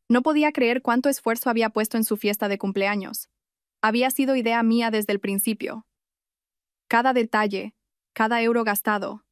No podía creer cuánto esfuerzo había puesto en su fiesta de cumpleaños. Había sido idea mía desde el principio. Cada detalle, cada euro gastado,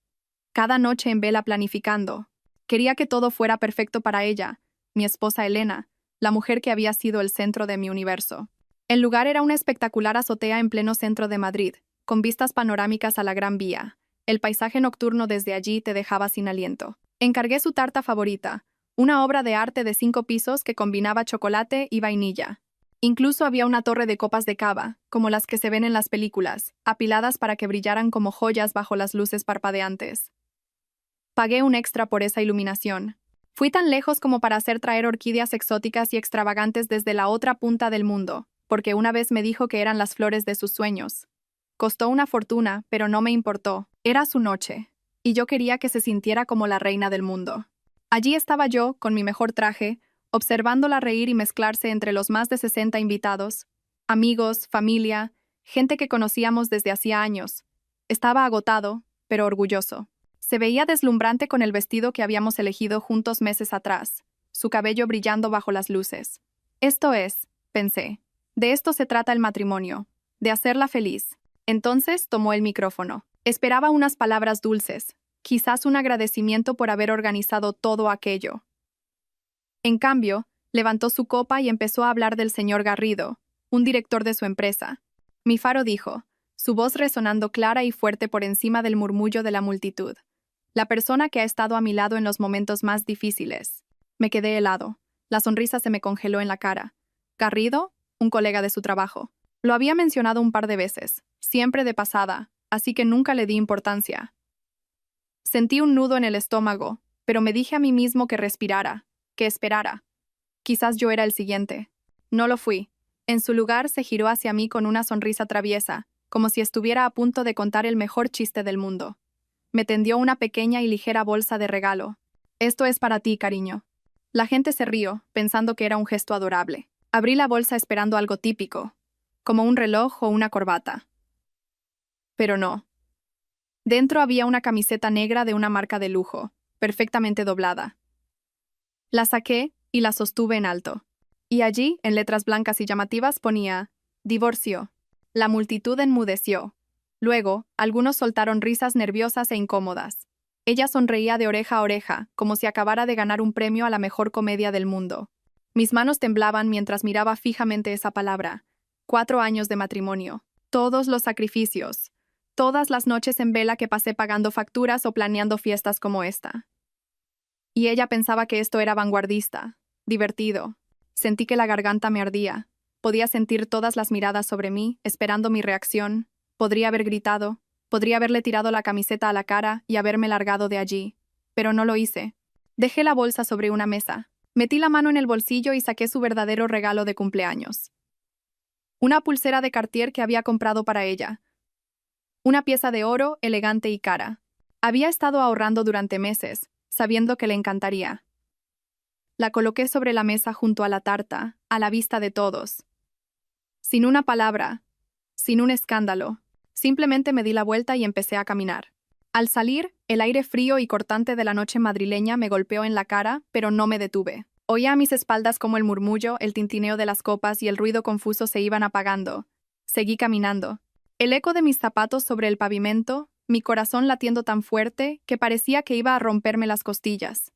cada noche en vela planificando. Quería que todo fuera perfecto para ella, mi esposa Elena, la mujer que había sido el centro de mi universo. El lugar era una espectacular azotea en pleno centro de Madrid, con vistas panorámicas a la Gran Vía. El paisaje nocturno desde allí te dejaba sin aliento. Encargué su tarta favorita, una obra de arte de 5 pisos que combinaba chocolate y vainilla. Incluso había una torre de copas de cava, como las que se ven en las películas, apiladas para que brillaran como joyas bajo las luces parpadeantes. Pagué un extra por esa iluminación. Fui tan lejos como para hacer traer orquídeas exóticas y extravagantes desde la otra punta del mundo, porque una vez me dijo que eran las flores de sus sueños. Costó una fortuna, pero no me importó. Era su noche, y yo quería que se sintiera como la reina del mundo. Allí estaba yo, con mi mejor traje, observándola reír y mezclarse entre los más de 60 invitados, amigos, familia, gente que conocíamos desde hacía años. Estaba agotado, pero orgulloso. Se veía deslumbrante con el vestido que habíamos elegido juntos meses atrás, su cabello brillando bajo las luces. Esto es, pensé, de esto se trata el matrimonio, de hacerla feliz. Entonces tomó el micrófono. Esperaba unas palabras dulces, quizás un agradecimiento por haber organizado todo aquello. En cambio, levantó su copa y empezó a hablar del señor Garrido, un director de su empresa. Mi faro dijo, su voz resonando clara y fuerte por encima del murmullo de la multitud. La persona que ha estado a mi lado en los momentos más difíciles. Me quedé helado. La sonrisa se me congeló en la cara. Garrido, un colega de su trabajo. Lo había mencionado un par de veces, siempre de pasada, así que nunca le di importancia. Sentí un nudo en el estómago, pero me dije a mí mismo que respirara, que esperara. Quizás yo era el siguiente. No lo fui. En su lugar se giró hacia mí con una sonrisa traviesa, como si estuviera a punto de contar el mejor chiste del mundo. Me tendió una pequeña y ligera bolsa de regalo. Esto es para ti, cariño. La gente se rió, pensando que era un gesto adorable. Abrí la bolsa esperando algo típico, como un reloj o una corbata. Pero no. Dentro había una camiseta negra de una marca de lujo, perfectamente doblada. La saqué y la sostuve en alto. Y allí, en letras blancas y llamativas, ponía «Divorcio». La multitud enmudeció. Luego, algunos soltaron risas nerviosas e incómodas. Ella sonreía de oreja a oreja, como si acabara de ganar un premio a la mejor comedia del mundo. Mis manos temblaban mientras miraba fijamente esa palabra. 4 años de matrimonio. Todos los sacrificios. Todas las noches en vela que pasé pagando facturas o planeando fiestas como esta. Y ella pensaba que esto era vanguardista, divertido. Sentí que la garganta me ardía. Podía sentir todas las miradas sobre mí, esperando mi reacción. Podría haber gritado, podría haberle tirado la camiseta a la cara y haberme largado de allí. Pero no lo hice. Dejé la bolsa sobre una mesa. Metí la mano en el bolsillo y saqué su verdadero regalo de cumpleaños. Una pulsera de Cartier que había comprado para ella. Una pieza de oro, elegante y cara. Había estado ahorrando durante meses, sabiendo que le encantaría. La coloqué sobre la mesa junto a la tarta, a la vista de todos. Sin una palabra, sin un escándalo, simplemente me di la vuelta y empecé a caminar. Al salir, el aire frío y cortante de la noche madrileña me golpeó en la cara, pero no me detuve. Oía a mis espaldas como el murmullo, el tintineo de las copas y el ruido confuso se iban apagando. Seguí caminando. El eco de mis zapatos sobre el pavimento, mi corazón latiendo tan fuerte que parecía que iba a romperme las costillas.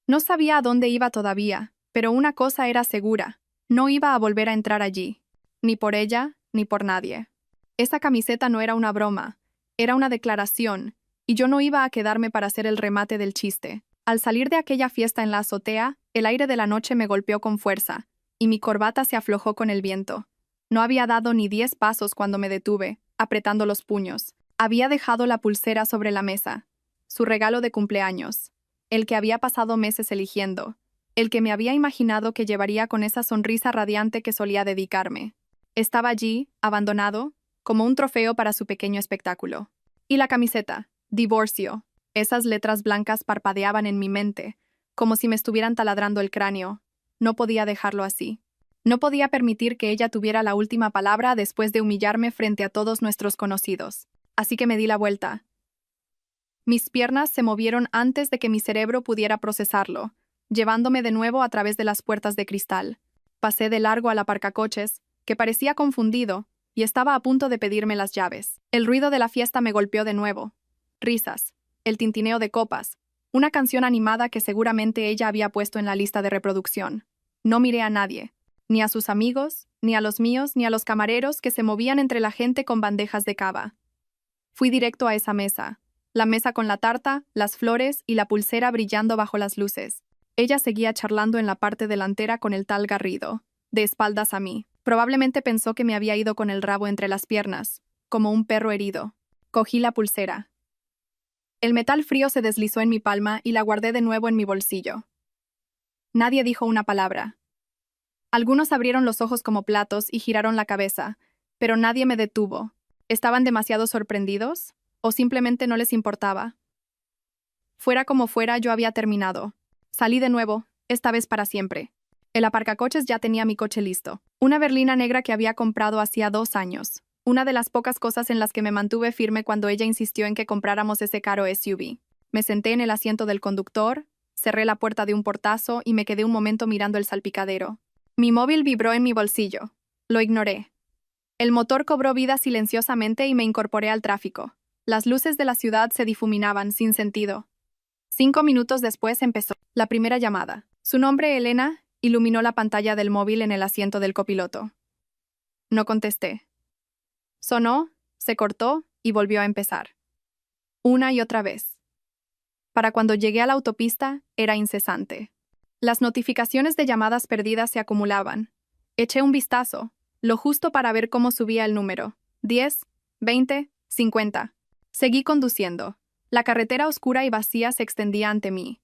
No sabía a dónde iba todavía, pero una cosa era segura, no iba a volver a entrar allí, ni por ella, ni por nadie. Esa camiseta no era una broma, era una declaración, y yo no iba a quedarme para hacer el remate del chiste. Al salir de aquella fiesta en la azotea, el aire de la noche me golpeó con fuerza, y mi corbata se aflojó con el viento. No había dado ni 10 pasos cuando me detuve, apretando los puños. Había dejado la pulsera sobre la mesa, su regalo de cumpleaños, el que había pasado meses eligiendo, el que me había imaginado que llevaría con esa sonrisa radiante que solía dedicarme. Estaba allí, abandonado, como un trofeo para su pequeño espectáculo. Y la camiseta, divorcio. Esas letras blancas parpadeaban en mi mente, como si me estuvieran taladrando el cráneo. No podía dejarlo así. No podía permitir que ella tuviera la última palabra después de humillarme frente a todos nuestros conocidos. Así que me di la vuelta. Mis piernas se movieron antes de que mi cerebro pudiera procesarlo. llevándome de nuevo a través de las puertas de cristal. Pasé de largo al aparcacoches, que parecía confundido, y estaba a punto de pedirme las llaves. El ruido de la fiesta me golpeó de nuevo. Risas, el tintineo de copas, una canción animada que seguramente ella había puesto en la lista de reproducción. No miré a nadie, ni a sus amigos, ni a los míos, ni a los camareros que se movían entre la gente con bandejas de cava. Fui directo a esa mesa, la mesa con la tarta, las flores y la pulsera brillando bajo las luces. Ella seguía charlando en la parte delantera con el tal Garrido, de espaldas a mí. Probablemente pensó que me había ido con el rabo entre las piernas, como un perro herido. Cogí la pulsera. El metal frío se deslizó en mi palma y la guardé de nuevo en mi bolsillo. Nadie dijo una palabra. Algunos abrieron los ojos como platos y giraron la cabeza, pero nadie me detuvo. ¿Estaban demasiado sorprendidos? ¿O simplemente no les importaba? Fuera como fuera, yo había terminado. Salí de nuevo, esta vez para siempre. El aparcacoches ya tenía mi coche listo. Una berlina negra que había comprado hacía 2 años. Una de las pocas cosas en las que me mantuve firme cuando ella insistió en que compráramos ese caro SUV. Me senté en el asiento del conductor, cerré la puerta de un portazo y me quedé un momento mirando el salpicadero. Mi móvil vibró en mi bolsillo. Lo ignoré. El motor cobró vida silenciosamente y me incorporé al tráfico. Las luces de la ciudad se difuminaban sin sentido. 5 minutos después empezó la primera llamada. Su nombre, Elena, iluminó la pantalla del móvil en el asiento del copiloto. No contesté. Sonó, se cortó y volvió a empezar. Una y otra vez. Para cuando llegué a la autopista, era incesante. Las notificaciones de llamadas perdidas se acumulaban. Eché un vistazo, lo justo para ver cómo subía el número. 10, 20, 50. Seguí conduciendo. La carretera oscura y vacía se extendía ante mí.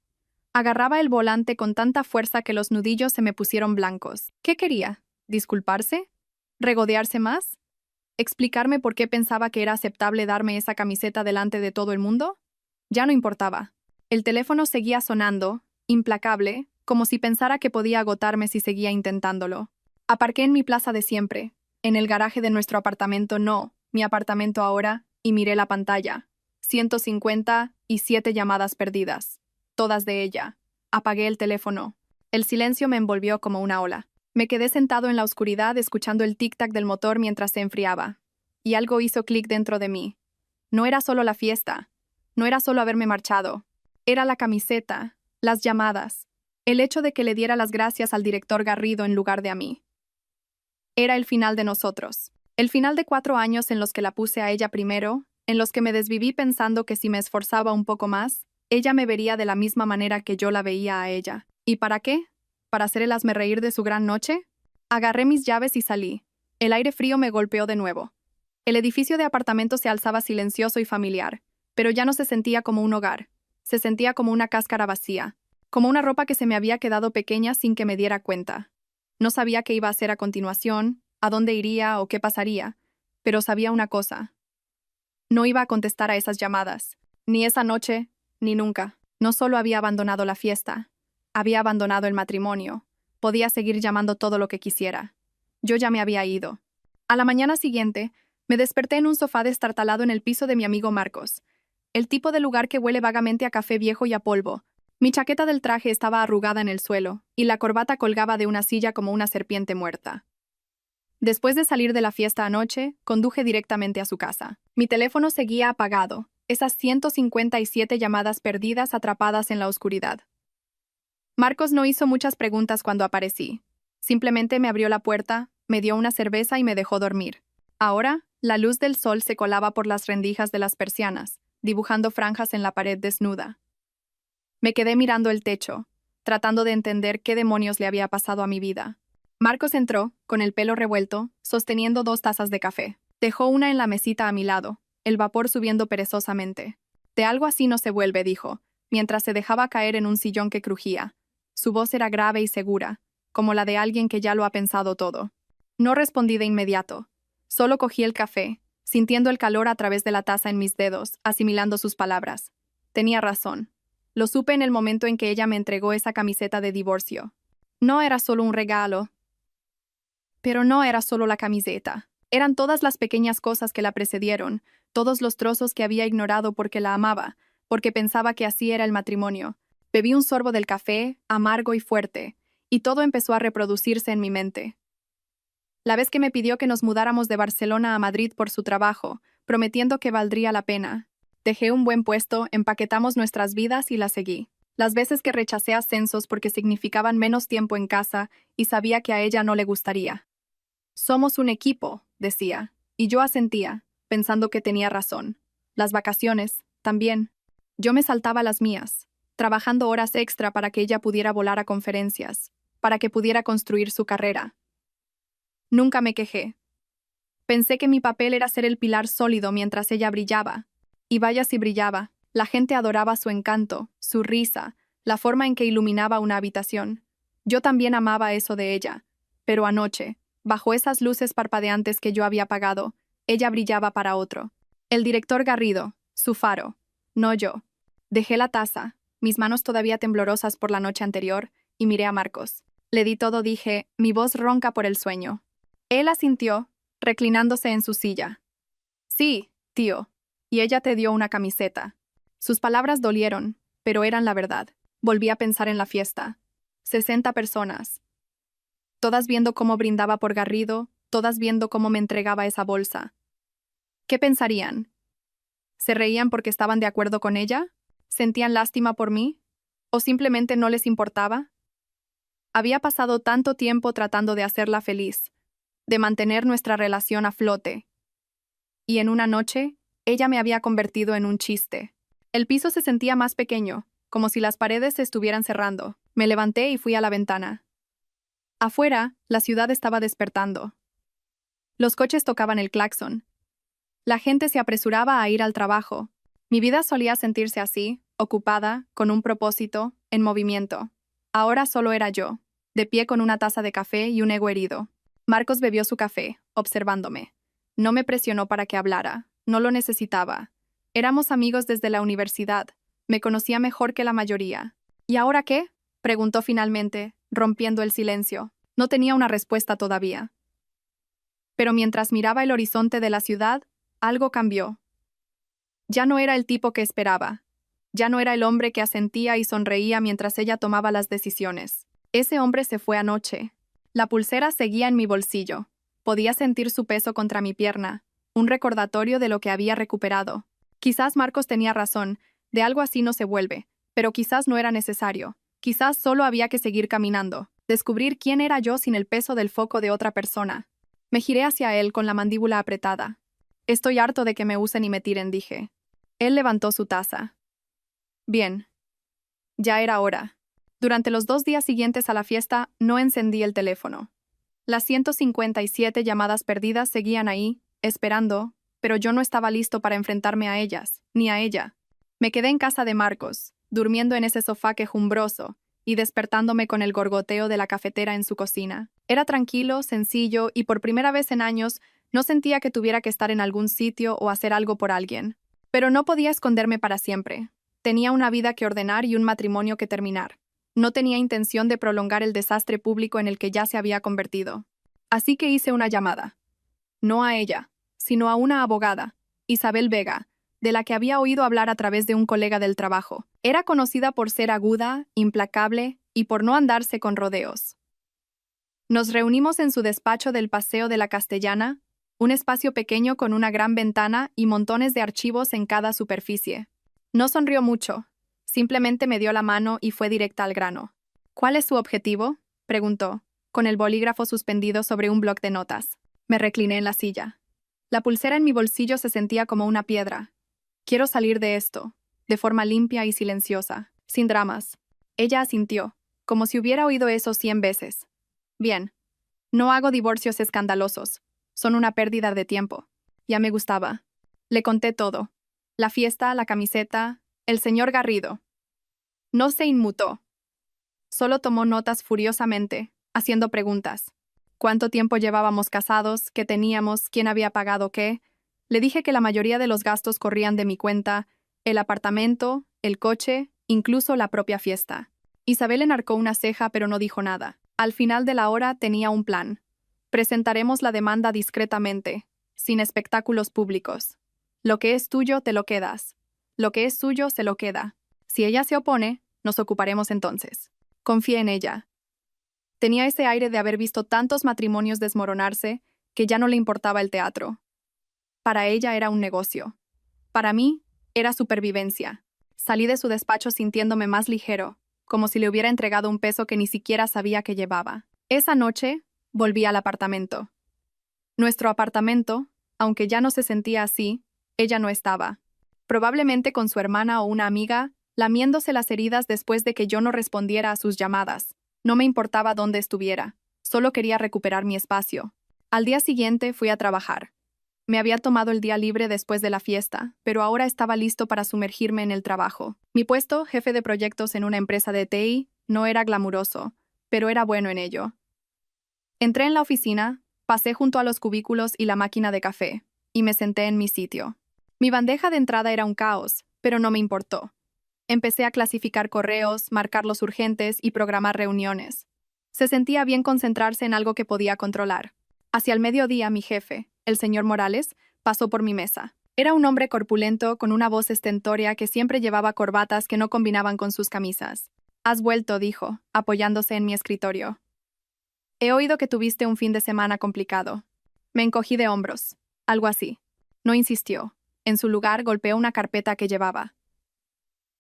Agarraba el volante con tanta fuerza que los nudillos se me pusieron blancos. ¿Qué quería? ¿Disculparse? ¿Regodearse más? ¿Explicarme por qué pensaba que era aceptable darme esa camiseta delante de todo el mundo? Ya no importaba. El teléfono seguía sonando, implacable, como si pensara que podía agotarme si seguía intentándolo. Aparqué en mi plaza de siempre, en el garaje de nuestro apartamento, no, mi apartamento ahora, y miré la pantalla. 157 llamadas perdidas. Todas de ella. Apagué el teléfono. El silencio me envolvió como una ola. Me quedé sentado en la oscuridad escuchando el tic-tac del motor mientras se enfriaba. Y algo hizo clic dentro de mí. No era solo la fiesta. No era solo haberme marchado. Era la camiseta, las llamadas, el hecho de que le diera las gracias al director Garrido en lugar de a mí. Era el final de nosotros. El final de 4 años en los que la puse a ella primero, en los que me desviví pensando que si me esforzaba un poco más, ella me vería de la misma manera que yo la veía a ella. ¿Y para qué? ¿Para hacer el hazmerreír de su gran noche? Agarré mis llaves y salí. El aire frío me golpeó de nuevo. El edificio de apartamentos se alzaba silencioso y familiar, pero ya no se sentía como un hogar. Se sentía como una cáscara vacía, como una ropa que se me había quedado pequeña sin que me diera cuenta. No sabía qué iba a hacer a continuación, a dónde iría o qué pasaría, pero sabía una cosa. No iba a contestar a esas llamadas, ni esa noche, ni nunca. No solo había abandonado la fiesta, había abandonado el matrimonio. Podía seguir llamando todo lo que quisiera. Yo ya me había ido. A la mañana siguiente, me desperté en un sofá destartalado en el piso de mi amigo Marcos, el tipo de lugar que huele vagamente a café viejo y a polvo. Mi chaqueta del traje estaba arrugada en el suelo, y la corbata colgaba de una silla como una serpiente muerta. Después de salir de la fiesta anoche, conduje directamente a su casa. Mi teléfono seguía apagado, esas 157 llamadas perdidas atrapadas en la oscuridad. Marcos no hizo muchas preguntas cuando aparecí. Simplemente me abrió la puerta, me dio una cerveza y me dejó dormir. Ahora, la luz del sol se colaba por las rendijas de las persianas, dibujando franjas en la pared desnuda. Me quedé mirando el techo, tratando de entender qué demonios le había pasado a mi vida. Marcos entró, con el pelo revuelto, sosteniendo 2 tazas de café. Dejó una en la mesita a mi lado, el vapor subiendo perezosamente. De algo así no se vuelve, dijo, mientras se dejaba caer en un sillón que crujía. Su voz era grave y segura, como la de alguien que ya lo ha pensado todo. No respondí de inmediato. Solo cogí el café, sintiendo el calor a través de la taza en mis dedos, asimilando sus palabras. Tenía razón. Lo supe en el momento en que ella me entregó esa camiseta de divorcio. No era solo un regalo. Pero no era solo la camiseta. Eran todas las pequeñas cosas que la precedieron, todos los trozos que había ignorado porque la amaba, porque pensaba que así era el matrimonio, Bebí un sorbo del café, amargo y fuerte, y todo empezó a reproducirse en mi mente. La vez que me pidió que nos mudáramos de Barcelona a Madrid por su trabajo, prometiendo que valdría la pena. Dejé un buen puesto, empaquetamos nuestras vidas y la seguí. Las veces que rechacé ascensos porque significaban menos tiempo en casa y sabía que a ella no le gustaría. Somos un equipo, decía, y yo asentía, pensando que tenía razón. Las vacaciones, también. Yo me saltaba las mías, trabajando horas extra para que ella pudiera volar a conferencias, para que pudiera construir su carrera. Nunca me quejé. Pensé que mi papel era ser el pilar sólido mientras ella brillaba. Y vaya si brillaba. La gente adoraba su encanto, su risa, la forma en que iluminaba una habitación. Yo también amaba eso de ella. Pero anoche, bajo esas luces parpadeantes que yo había apagado, ella brillaba para otro. El director Garrido, su faro. No yo. Dejé la taza, mis manos todavía temblorosas por la noche anterior, y miré a Marcos. Le di todo, dije, mi voz ronca por el sueño. Él asintió, reclinándose en su silla. Sí, tío. Y ella te dio una camiseta. Sus palabras dolieron, pero eran la verdad. Volví a pensar en la fiesta. 60 personas. Todas viendo cómo brindaba por Garrido, todas viendo cómo me entregaba esa bolsa. ¿Qué pensarían? ¿Se reían porque estaban de acuerdo con ella? ¿Sentían lástima por mí? ¿O simplemente no les importaba? Había pasado tanto tiempo tratando de hacerla feliz, de mantener nuestra relación a flote. Y en una noche, ella me había convertido en un chiste. El piso se sentía más pequeño, como si las paredes se estuvieran cerrando. Me levanté y fui a la ventana. Afuera, la ciudad estaba despertando. Los coches tocaban el claxon. La gente se apresuraba a ir al trabajo. Mi vida solía sentirse así, ocupada, con un propósito, en movimiento. Ahora solo era yo, de pie con una taza de café y un ego herido. Marcos bebió su café, observándome. No me presionó para que hablara, no lo necesitaba. Éramos amigos desde la universidad, me conocía mejor que la mayoría. ¿Y ahora qué?, preguntó finalmente, rompiendo el silencio. No tenía una respuesta todavía. Pero mientras miraba el horizonte de la ciudad, algo cambió. Ya no era el tipo que esperaba. Ya no era el hombre que asentía y sonreía mientras ella tomaba las decisiones. Ese hombre se fue anoche. La pulsera seguía en mi bolsillo. Podía sentir su peso contra mi pierna, un recordatorio de lo que había recuperado. Quizás Marcos tenía razón, de algo así no se vuelve, pero quizás no era necesario. Quizás solo había que seguir caminando, descubrir quién era yo sin el peso del foco de otra persona. Me giré hacia él con la mandíbula apretada. Estoy harto de que me usen y me tiren, dije. Él levantó su taza. Bien. Ya era hora. Durante los 2 días siguientes a la fiesta, no encendí el teléfono. Las 157 llamadas perdidas seguían ahí, esperando, pero yo no estaba listo para enfrentarme a ellas, ni a ella. Me quedé en casa de Marcos, durmiendo en ese sofá quejumbroso, y despertándome con el gorgoteo de la cafetera en su cocina. Era tranquilo, sencillo, y por primera vez en años no sentía que tuviera que estar en algún sitio o hacer algo por alguien. Pero no podía esconderme para siempre. Tenía una vida que ordenar y un matrimonio que terminar. No tenía intención de prolongar el desastre público en el que ya se había convertido. Así que hice una llamada. No a ella, sino a una abogada, Isabel Vega, de la que había oído hablar a través de un colega del trabajo. Era conocida por ser aguda, implacable y por no andarse con rodeos. Nos reunimos en su despacho del Paseo de la Castellana, un espacio pequeño con una gran ventana y montones de archivos en cada superficie. No sonrió mucho. Simplemente me dio la mano y fue directa al grano. ¿Cuál es su objetivo?, preguntó, con el bolígrafo suspendido sobre un bloc de notas. Me recliné en la silla. La pulsera en mi bolsillo se sentía como una piedra. Quiero salir de esto, de forma limpia y silenciosa, sin dramas. Ella asintió, como si hubiera oído eso 100 veces. Bien. No hago divorcios escandalosos. Son una pérdida de tiempo. Ya me gustaba. Le conté todo. La fiesta, la camiseta, el señor Garrido. No se inmutó. Solo tomó notas furiosamente, haciendo preguntas. ¿Cuánto tiempo llevábamos casados? ¿Qué teníamos? ¿Quién había pagado qué? Le dije que la mayoría de los gastos corrían de mi cuenta, el apartamento, el coche, incluso la propia fiesta. Isabel enarcó una ceja pero no dijo nada. Al final de la hora tenía un plan. Presentaremos la demanda discretamente, sin espectáculos públicos. Lo que es tuyo te lo quedas. Lo que es suyo se lo queda. Si ella se opone, Nos ocuparemos entonces. Confié en ella. Tenía ese aire de haber visto tantos matrimonios desmoronarse que ya no le importaba el teatro. Para ella era un negocio. Para mí, era supervivencia. Salí de su despacho sintiéndome más ligero, como si le hubiera entregado un peso que ni siquiera sabía que llevaba. Esa noche, volví al apartamento. Nuestro apartamento, aunque ya no se sentía así, ella no estaba. Probablemente con su hermana o una amiga, lamiéndose las heridas después de que yo no respondiera a sus llamadas. No me importaba dónde estuviera, solo quería recuperar mi espacio. Al día siguiente fui a trabajar. Me había tomado el día libre después de la fiesta, pero ahora estaba listo para sumergirme en el trabajo. Mi puesto, jefe de proyectos en una empresa de TI, no era glamuroso, pero era bueno en ello. Entré en la oficina, pasé junto a los cubículos y la máquina de café, y me senté en mi sitio. Mi bandeja de entrada era un caos, pero no me importó. Empecé a clasificar correos, marcar los urgentes y programar reuniones. Se sentía bien concentrarse en algo que podía controlar. Hacia el mediodía, mi jefe, el señor Morales, pasó por mi mesa. Era un hombre corpulento con una voz estentórea que siempre llevaba corbatas que no combinaban con sus camisas. «Has vuelto», dijo, apoyándose en mi escritorio. «He oído que tuviste un fin de semana complicado». Me encogí de hombros. Algo así. No insistió. En su lugar golpeó una carpeta que llevaba.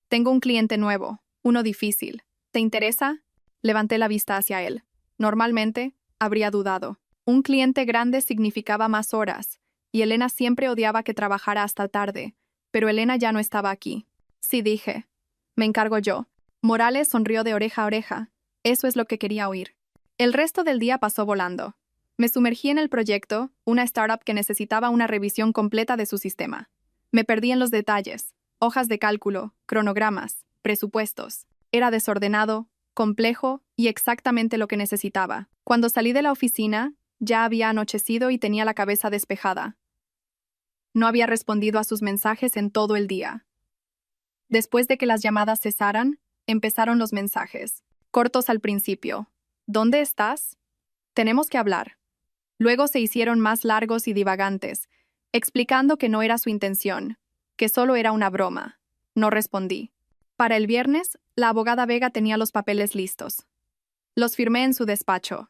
«Tengo un cliente nuevo, uno difícil. ¿Te interesa?» Levanté la vista hacia él. Normalmente, habría dudado. Un cliente grande significaba más horas, y Elena siempre odiaba que trabajara hasta tarde, pero Elena ya no estaba aquí. Sí, dije. Me encargo yo. Morales sonrió de oreja a oreja. Eso es lo que quería oír. El resto del día pasó volando. Me sumergí en el proyecto, una startup que necesitaba una revisión completa de su sistema. Me perdí en los detalles, hojas de cálculo, cronogramas, presupuestos. Era desordenado, complejo y exactamente lo que necesitaba. Cuando salí de la oficina, ya había anochecido y tenía la cabeza despejada. No había respondido a sus mensajes en todo el día. Después de que las llamadas cesaran, empezaron los mensajes, cortos al principio. ¿Dónde estás? Tenemos que hablar. Luego se hicieron más largos y divagantes, explicando que no era su intención, que solo era una broma. No respondí. Para el viernes, la abogada Vega tenía los papeles listos. Los firmé en su despacho.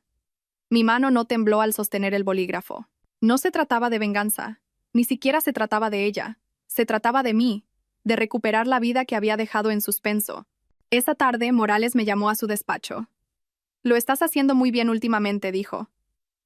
Mi mano no tembló al sostener el bolígrafo. No se trataba de venganza, ni siquiera se trataba de ella. Se trataba de mí, de recuperar la vida que había dejado en suspenso. Esa tarde, Morales me llamó a su despacho. «Lo estás haciendo muy bien últimamente», dijo.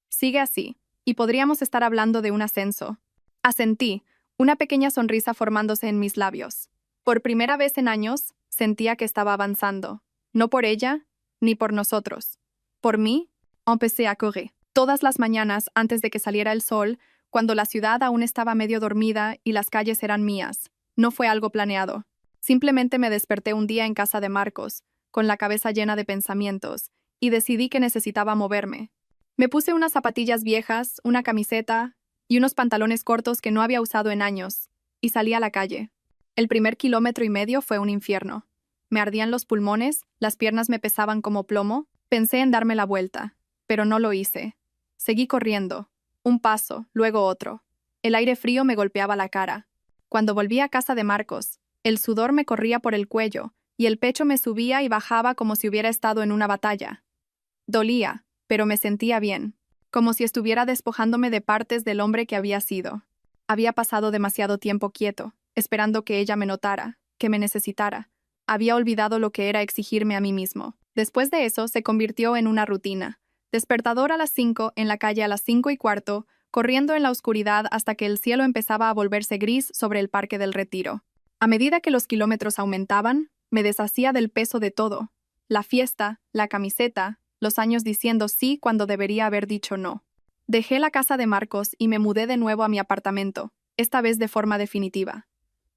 «Sigue así, y podríamos estar hablando de un ascenso». Asentí, una pequeña sonrisa formándose en mis labios. Por primera vez en años, sentía que estaba avanzando. No por ella, ni por nosotros. Por mí, empecé a correr. Todas las mañanas, antes de que saliera el sol, cuando la ciudad aún estaba medio dormida y las calles eran mías. No fue algo planeado. Simplemente me desperté un día en casa de Marcos, con la cabeza llena de pensamientos, y decidí que necesitaba moverme. Me puse unas zapatillas viejas, una camiseta y unos pantalones cortos que no había usado en años, y salí a la calle. El primer 1,5 kilómetros fue un infierno. Me ardían los pulmones, las piernas me pesaban como plomo, pensé en darme la vuelta, pero no lo hice. Seguí corriendo. Un paso, luego otro. El aire frío me golpeaba la cara. Cuando volví a casa de Marcos, el sudor me corría por el cuello, y el pecho me subía y bajaba como si hubiera estado en una batalla. Dolía, pero me sentía bien, como si estuviera despojándome de partes del hombre que había sido. Había pasado demasiado tiempo quieto, esperando que ella me notara, que me necesitara. Había olvidado lo que era exigirme a mí mismo. Después de eso, se convirtió en una rutina. Despertador a las 5, en la calle a las 5:15, corriendo en la oscuridad hasta que el cielo empezaba a volverse gris sobre el Parque del Retiro. A medida que los kilómetros aumentaban, me deshacía del peso de todo. La fiesta, la camiseta, los años diciendo sí cuando debería haber dicho no. Dejé la casa de Marcos y me mudé de nuevo a mi apartamento, esta vez de forma definitiva.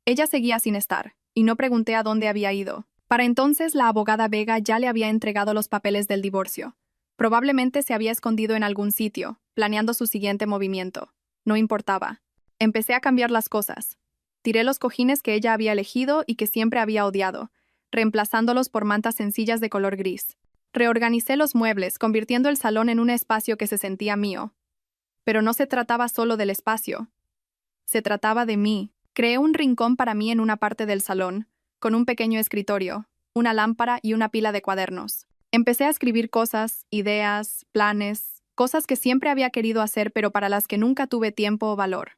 Ella seguía sin estar, y no pregunté a dónde había ido. Para entonces la abogada Vega ya le había entregado los papeles del divorcio. Probablemente se había escondido en algún sitio, planeando su siguiente movimiento. No importaba. Empecé a cambiar las cosas. Tiré los cojines que ella había elegido y que siempre había odiado, reemplazándolos por mantas sencillas de color gris. Reorganicé los muebles, convirtiendo el salón en un espacio que se sentía mío. Pero no se trataba solo del espacio. Se trataba de mí. Creé un rincón para mí en una parte del salón, con un pequeño escritorio, una lámpara y una pila de cuadernos. Empecé a escribir cosas, ideas, planes, cosas que siempre había querido hacer pero para las que nunca tuve tiempo o valor.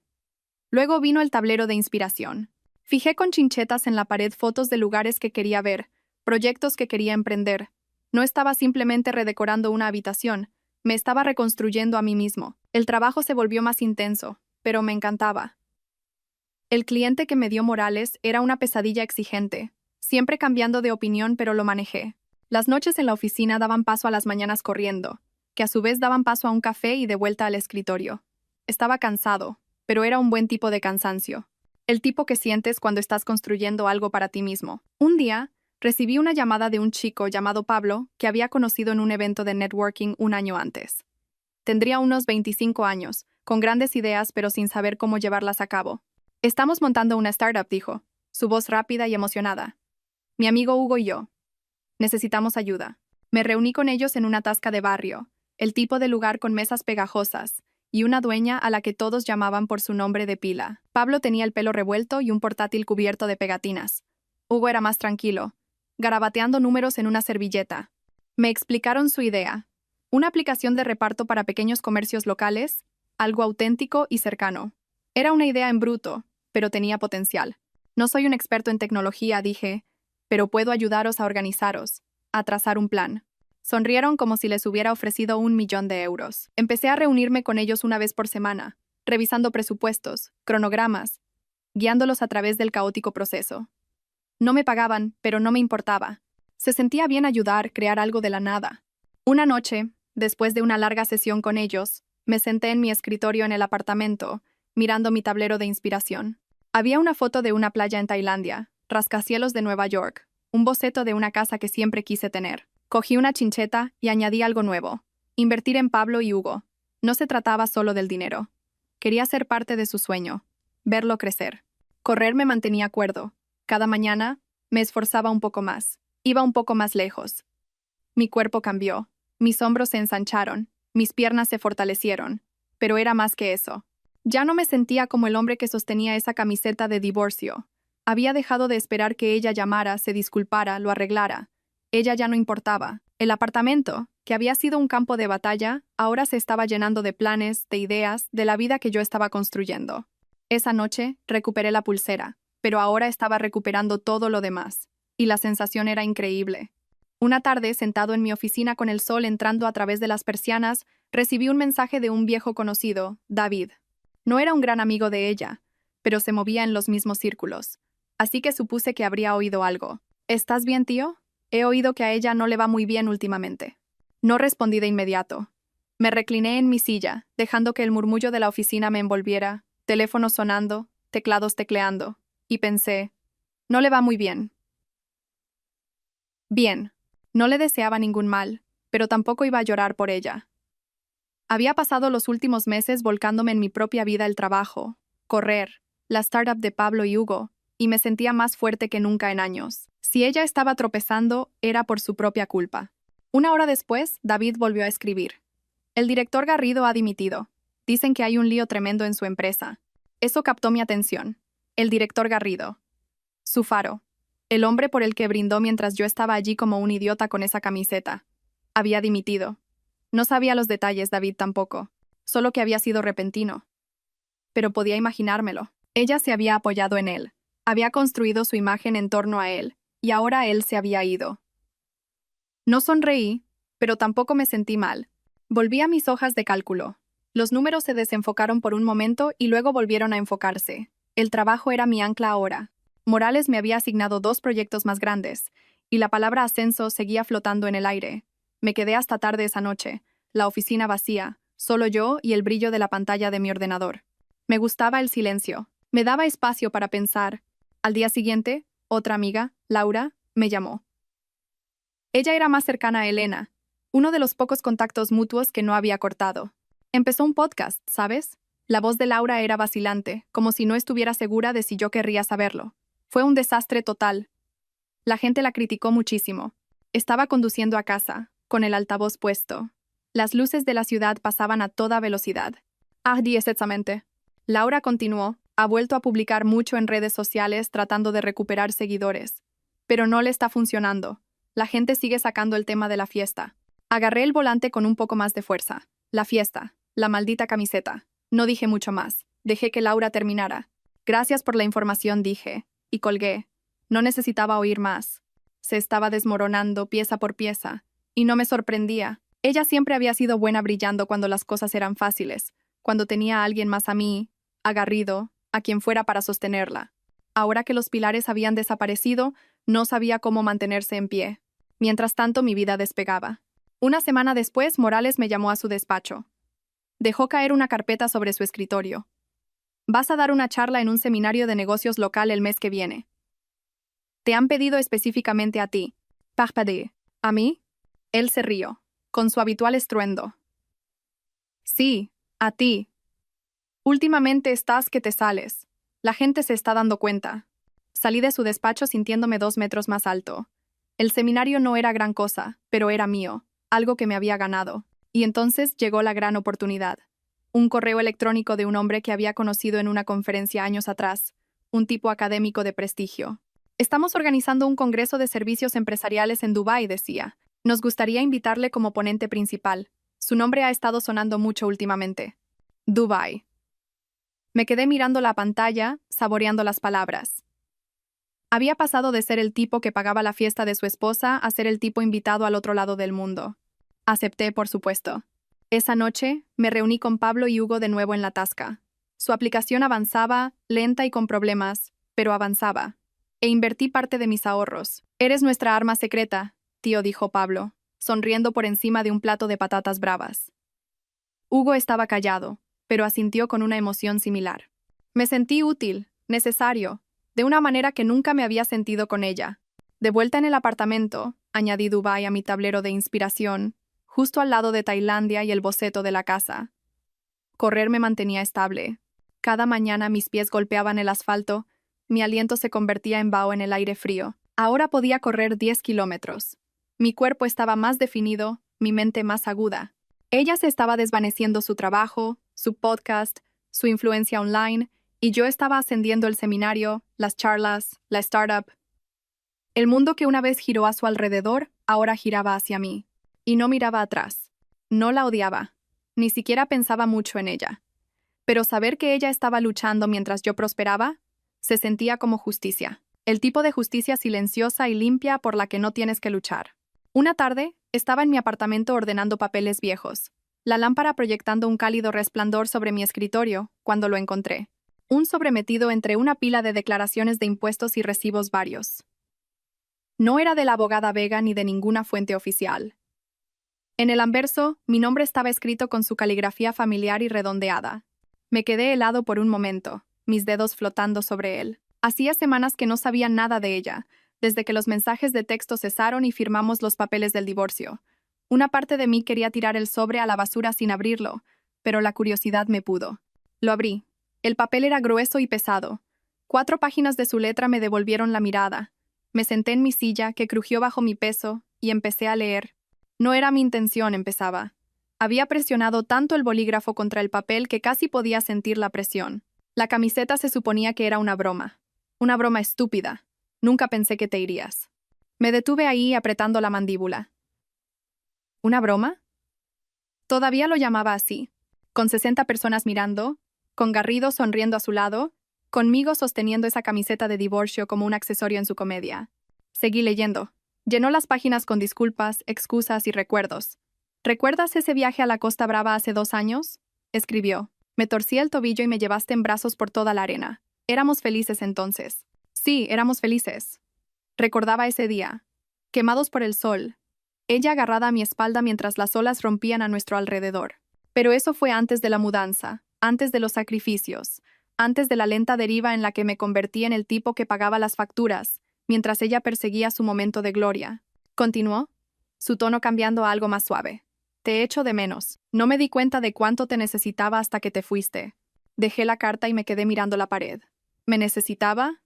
Luego vino el tablero de inspiración. Fijé con chinchetas en la pared fotos de lugares que quería ver, proyectos que quería emprender. No estaba simplemente redecorando una habitación, me estaba reconstruyendo a mí mismo. El trabajo se volvió más intenso, pero me encantaba. El cliente que me dio Morales era una pesadilla exigente, siempre cambiando de opinión, pero lo manejé. Las noches en la oficina daban paso a las mañanas corriendo, que a su vez daban paso a un café y de vuelta al escritorio. Estaba cansado, pero era un buen tipo de cansancio. El tipo que sientes cuando estás construyendo algo para ti mismo. Un día, recibí una llamada de un chico llamado Pablo que había conocido en un evento de networking un año antes. Tendría unos 25 años, con grandes ideas pero sin saber cómo llevarlas a cabo. Estamos montando una startup, dijo, su voz rápida y emocionada. Mi amigo Hugo y yo. Necesitamos ayuda. Me reuní con ellos en una tasca de barrio, el tipo de lugar con mesas pegajosas, y una dueña a la que todos llamaban por su nombre de pila. Pablo tenía el pelo revuelto y un portátil cubierto de pegatinas. Hugo era más tranquilo, garabateando números en una servilleta. Me explicaron su idea. Una aplicación de reparto para pequeños comercios locales, algo auténtico y cercano. Era una idea en bruto, pero tenía potencial. No soy un experto en tecnología, dije, pero puedo ayudaros a organizaros, a trazar un plan. Sonrieron como si les hubiera ofrecido 1.000.000 de euros. Empecé a reunirme con ellos una vez por semana, revisando presupuestos, cronogramas, guiándolos a través del caótico proceso. No me pagaban, pero no me importaba. Se sentía bien ayudar, crear algo de la nada. Una noche, después de una larga sesión con ellos, me senté en mi escritorio en el apartamento, mirando mi tablero de inspiración. Había una foto de una playa en Tailandia, rascacielos de Nueva York, un boceto de una casa que siempre quise tener. Cogí una chincheta y añadí algo nuevo. Invertir en Pablo y Hugo. No se trataba solo del dinero. Quería ser parte de su sueño, verlo crecer. Correr me mantenía cuerdo. Cada mañana, me esforzaba un poco más. Iba un poco más lejos. Mi cuerpo cambió. Mis hombros se ensancharon. Mis piernas se fortalecieron. Pero era más que eso. Ya no me sentía como el hombre que sostenía esa camiseta de divorcio. Había dejado de esperar que ella llamara, se disculpara, lo arreglara. Ella ya no importaba. El apartamento, que había sido un campo de batalla, ahora se estaba llenando de planes, de ideas, de la vida que yo estaba construyendo. Esa noche, recuperé la pulsera, pero ahora estaba recuperando todo lo demás. Y la sensación era increíble. Una tarde, sentado en mi oficina con el sol entrando a través de las persianas, recibí un mensaje de un viejo conocido, David. No era un gran amigo de ella, pero se movía en los mismos círculos. Así que supuse que habría oído algo. ¿Estás bien, tío? He oído que a ella no le va muy bien últimamente. No respondí de inmediato. Me recliné en mi silla, dejando que el murmullo de la oficina me envolviera, teléfonos sonando, teclados tecleando, y pensé, no le va muy bien. Bien, no le deseaba ningún mal, pero tampoco iba a llorar por ella. Había pasado los últimos meses volcándome en mi propia vida, el trabajo, correr, la startup de Pablo y Hugo, y me sentía más fuerte que nunca en años. Si ella estaba tropezando, era por su propia culpa. Una hora después, David volvió a escribir. El director Garrido ha dimitido. Dicen que hay un lío tremendo en su empresa. Eso captó mi atención. El director Garrido. Su faro. El hombre por el que brindó mientras yo estaba allí como un idiota con esa camiseta. Había dimitido. No sabía los detalles, David tampoco. Solo que había sido repentino. Pero podía imaginármelo. Ella se había apoyado en él. Había construido su imagen en torno a él, y ahora él se había ido. No sonreí, pero tampoco me sentí mal. Volví a mis hojas de cálculo. Los números se desenfocaron por un momento y luego volvieron a enfocarse. El trabajo era mi ancla ahora. Morales me había asignado 2 proyectos más grandes, y la palabra ascenso seguía flotando en el aire. Me quedé hasta tarde esa noche, la oficina vacía, solo yo y el brillo de la pantalla de mi ordenador. Me gustaba el silencio. Me daba espacio para pensar. Al día siguiente, otra amiga, Laura, me llamó. Ella era más cercana a Elena, uno de los pocos contactos mutuos que no había cortado. Empezó un podcast, ¿sabes? La voz de Laura era vacilante, como si no estuviera segura de si yo querría saberlo. Fue un desastre total. La gente la criticó muchísimo. Estaba conduciendo a casa, con el altavoz puesto. Las luces de la ciudad pasaban a toda velocidad. Exactamente. Laura continuó, ha vuelto a publicar mucho en redes sociales tratando de recuperar seguidores. Pero no le está funcionando. La gente sigue sacando el tema de la fiesta. Agarré el volante con un poco más de fuerza. La fiesta. La maldita camiseta. No dije mucho más. Dejé que Laura terminara. Gracias por la información, dije. Y colgué. No necesitaba oír más. Se estaba desmoronando pieza por pieza. Y no me sorprendía. Ella siempre había sido buena brillando cuando las cosas eran fáciles, cuando tenía a alguien más a mí, a Garrido, a quien fuera para sostenerla. Ahora que los pilares habían desaparecido, no sabía cómo mantenerse en pie. Mientras tanto, mi vida despegaba. Una semana después, Morales me llamó a su despacho. Dejó caer una carpeta sobre su escritorio. Vas a dar una charla en un seminario de negocios local el mes que viene. Te han pedido específicamente a ti. Parpadé. ¿A mí? Él se rió, con su habitual estruendo. Sí, a ti. Últimamente estás que te sales. La gente se está dando cuenta. Salí de su despacho sintiéndome 2 metros más alto. El seminario no era gran cosa, pero era mío, algo que me había ganado. Y entonces llegó la gran oportunidad. Un correo electrónico de un hombre que había conocido en una conferencia años atrás, un tipo académico de prestigio. Estamos organizando un congreso de servicios empresariales en Dubái, decía. Nos gustaría invitarle como ponente principal. Su nombre ha estado sonando mucho últimamente. Dubái. Me quedé mirando la pantalla, saboreando las palabras. Había pasado de ser el tipo que pagaba la fiesta de su esposa a ser el tipo invitado al otro lado del mundo. Acepté, por supuesto. Esa noche, me reuní con Pablo y Hugo de nuevo en la tasca. Su aplicación avanzaba, lenta y con problemas, pero avanzaba. E invertí parte de mis ahorros. Eres nuestra arma secreta, tío, dijo Pablo, sonriendo por encima de un plato de patatas bravas. Hugo estaba callado, pero asintió con una emoción similar. Me sentí útil, necesario, de una manera que nunca me había sentido con ella. De vuelta en el apartamento, añadí Dubái a mi tablero de inspiración, justo al lado de Tailandia y el boceto de la casa. Correr me mantenía estable. Cada mañana mis pies golpeaban el asfalto, mi aliento se convertía en vaho en el aire frío. Ahora podía correr 10 kilómetros. Mi cuerpo estaba más definido, mi mente más aguda. Ella se estaba desvaneciendo su trabajo, su podcast, su influencia online, y yo estaba ascendiendo el seminario, las charlas, la startup. El mundo que una vez giró a su alrededor, ahora giraba hacia mí. Y no miraba atrás. No la odiaba. Ni siquiera pensaba mucho en ella. Pero saber que ella estaba luchando mientras yo prosperaba, se sentía como justicia. El tipo de justicia silenciosa y limpia por la que no tienes que luchar. Una tarde, estaba en mi apartamento ordenando papeles viejos, la lámpara proyectando un cálido resplandor sobre mi escritorio, cuando lo encontré. Un sobre metido entre una pila de declaraciones de impuestos y recibos varios. No era de la abogada Vega ni de ninguna fuente oficial. En el anverso, mi nombre estaba escrito con su caligrafía familiar y redondeada. Me quedé helado por un momento, mis dedos flotando sobre él. Hacía semanas que no sabía nada de ella, desde que los mensajes de texto cesaron y firmamos los papeles del divorcio. Una parte de mí quería tirar el sobre a la basura sin abrirlo, pero la curiosidad me pudo. Lo abrí. El papel era grueso y pesado. 4 páginas de su letra me devolvieron la mirada. Me senté en mi silla, que crujió bajo mi peso, y empecé a leer. No era mi intención, empezaba. Había presionado tanto el bolígrafo contra el papel que casi podía sentir la presión. La camiseta se suponía que era una broma. Una broma estúpida. Nunca pensé que te irías. Me detuve ahí apretando la mandíbula. ¿Una broma? Todavía lo llamaba así. Con 60 personas mirando, con Garrido sonriendo a su lado, conmigo sosteniendo esa camiseta de divorcio como un accesorio en su comedia. Seguí leyendo. Llenó las páginas con disculpas, excusas y recuerdos. ¿Recuerdas ese viaje a la Costa Brava hace 2 años? Escribió. Me torcí el tobillo y me llevaste en brazos por toda la arena. Éramos felices entonces. Sí, éramos felices. Recordaba ese día. Quemados por el sol. Ella agarrada a mi espalda mientras las olas rompían a nuestro alrededor. Pero eso fue antes de la mudanza, antes de los sacrificios, antes de la lenta deriva en la que me convertí en el tipo que pagaba las facturas, mientras ella perseguía su momento de gloria. Continuó, su tono cambiando a algo más suave. Te echo de menos. No me di cuenta de cuánto te necesitaba hasta que te fuiste. Dejé la carta y me quedé mirando la pared. ¿Me necesitaba?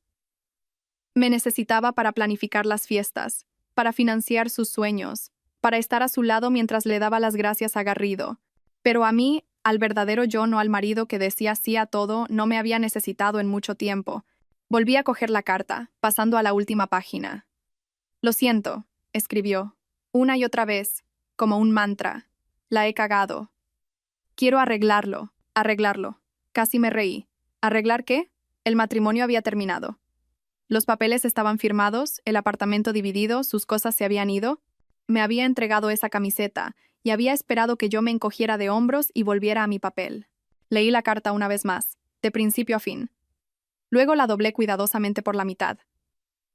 Me necesitaba para planificar las fiestas, para financiar sus sueños, para estar a su lado mientras le daba las gracias a Garrido. Pero a mí, al verdadero yo, no al marido que decía sí a todo, no me había necesitado en mucho tiempo. Volví a coger la carta, pasando a la última página. Lo siento, escribió, una y otra vez, como un mantra. La he cagado. Quiero arreglarlo, arreglarlo. Casi me reí. ¿Arreglar qué? El matrimonio había terminado. Los papeles estaban firmados, el apartamento dividido, sus cosas se habían ido. Me había entregado esa camiseta y había esperado que yo me encogiera de hombros y volviera a mi papel. Leí la carta una vez más, de principio a fin. Luego la doblé cuidadosamente por la mitad.